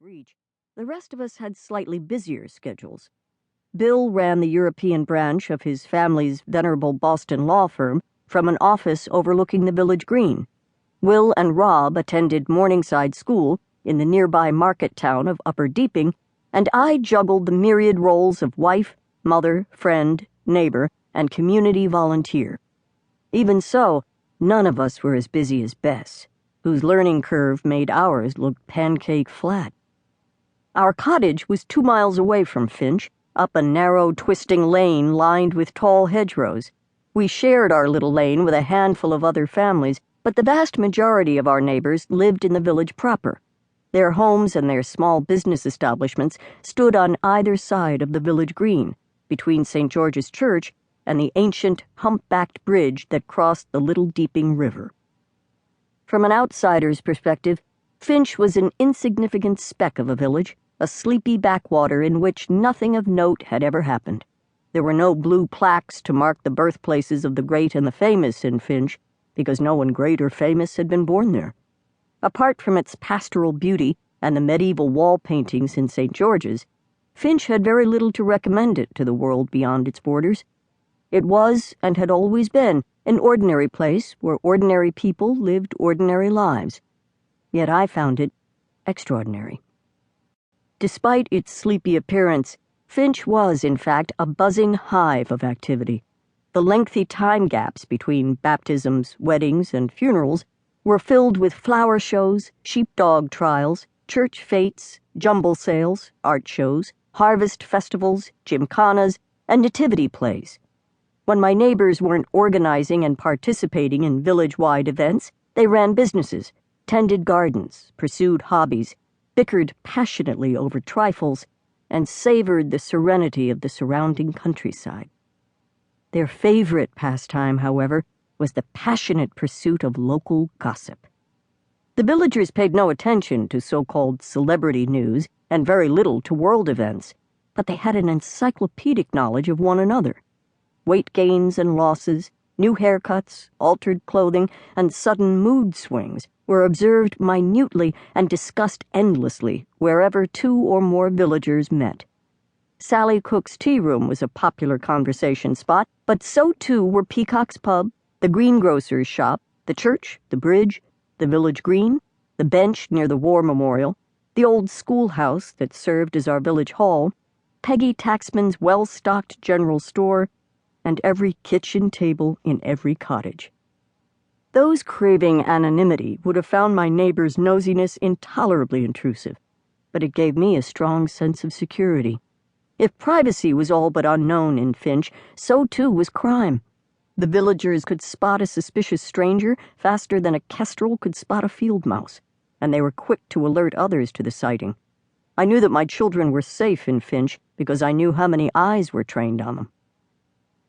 reach, the rest of us had slightly busier schedules. Bill ran the European branch of his family's venerable Boston law firm from an office overlooking the village green. Will and Rob attended Morningside School in the nearby market town of Upper Deeping, and I juggled the myriad roles of wife, mother, friend, neighbor, and community volunteer. Even so, none of us were as busy as Bess, whose learning curve made ours look pancake flat. Our cottage was 2 miles away from Finch, up a narrow, twisting lane lined with tall hedgerows. We shared our little lane with a handful of other families, but the vast majority of our neighbors lived in the village proper. Their homes and their small business establishments stood on either side of the village green, between St. George's Church and the ancient, hump-backed bridge that crossed the Little Deeping River. From an outsider's perspective, Finch was an insignificant speck of a village, a sleepy backwater in which nothing of note had ever happened. There were no blue plaques to mark the birthplaces of the great and the famous in Finch, because no one great or famous had been born there. Apart from its pastoral beauty and the medieval wall paintings in St. George's, Finch had very little to recommend it to the world beyond its borders. It was, and had always been, an ordinary place where ordinary people lived ordinary lives. Yet I found it extraordinary. Despite its sleepy appearance, Finch was, in fact, a buzzing hive of activity. The lengthy time gaps between baptisms, weddings, and funerals were filled with flower shows, sheepdog trials, church fetes, jumble sales, art shows, harvest festivals, gymkhanas, and nativity plays. When my neighbors weren't organizing and participating in village-wide events, they ran businesses, tended gardens, pursued hobbies, bickered passionately over trifles, and savored the serenity of the surrounding countryside. Their favorite pastime, however, was the passionate pursuit of local gossip. The villagers paid no attention to so-called celebrity news and very little to world events, but they had an encyclopedic knowledge of one another. Weight gains and losses, new haircuts, altered clothing, and sudden mood swings were observed minutely and discussed endlessly wherever 2 or more villagers met. Sally Cook's tea room was a popular conversation spot, but so too were Peacock's pub, the greengrocer's shop, the church, the bridge, the village green, the bench near the war memorial, the old schoolhouse that served as our village hall, Peggy Taxman's well-stocked general store, and every kitchen table in every cottage. Those craving anonymity would have found my neighbor's nosiness intolerably intrusive, but it gave me a strong sense of security. If privacy was all but unknown in Finch, so too was crime. The villagers could spot a suspicious stranger faster than a kestrel could spot a field mouse, and they were quick to alert others to the sighting. I knew that my children were safe in Finch because I knew how many eyes were trained on them.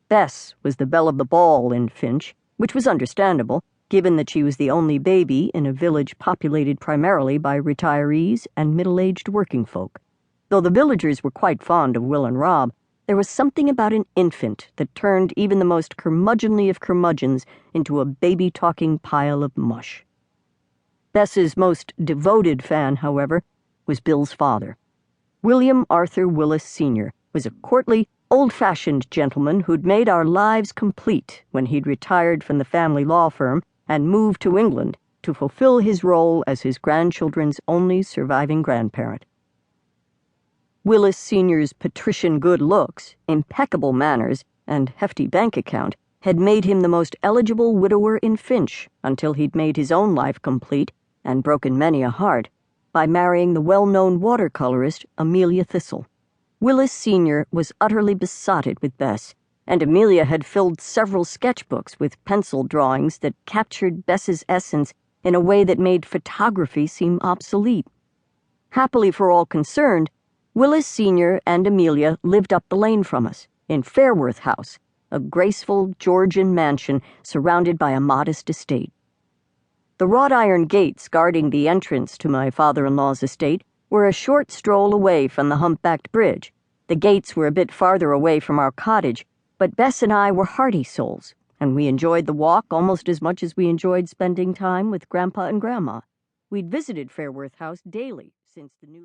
Bess was the belle of the ball in Finch, which was understandable, given that she was the only baby in a village populated primarily by retirees and middle-aged working folk. Though the villagers were quite fond of Will and Rob, there was something about an infant that turned even the most curmudgeonly of curmudgeons into a baby-talking pile of mush. Bess's most devoted fan, however, was Bill's father. William Arthur Willis Sr. was a courtly, old-fashioned gentleman who'd made our lives complete when he'd retired from the family law firm and moved to England to fulfill his role as his grandchildren's only surviving grandparent. Willis Sr.'s patrician good looks, impeccable manners, and hefty bank account had made him the most eligible widower in Finch until he'd made his own life complete, and broken many a heart, by marrying the well-known watercolorist Amelia Thistle. Willis Sr. was utterly besotted with Bess, and Amelia had filled several sketchbooks with pencil drawings that captured Bess's essence in a way that made photography seem obsolete. Happily for all concerned, Willis Sr. and Amelia lived up the lane from us, in Fairworth House, a graceful Georgian mansion surrounded by a modest estate. The wrought iron gates guarding the entrance to my father-in-law's estate were a short stroll away from the humpbacked bridge. The gates were a bit farther away from our cottage, but Bess and I were hearty souls, and we enjoyed the walk almost as much as we enjoyed spending time with Grandpa and Grandma. We'd visited Fairworth House daily since the new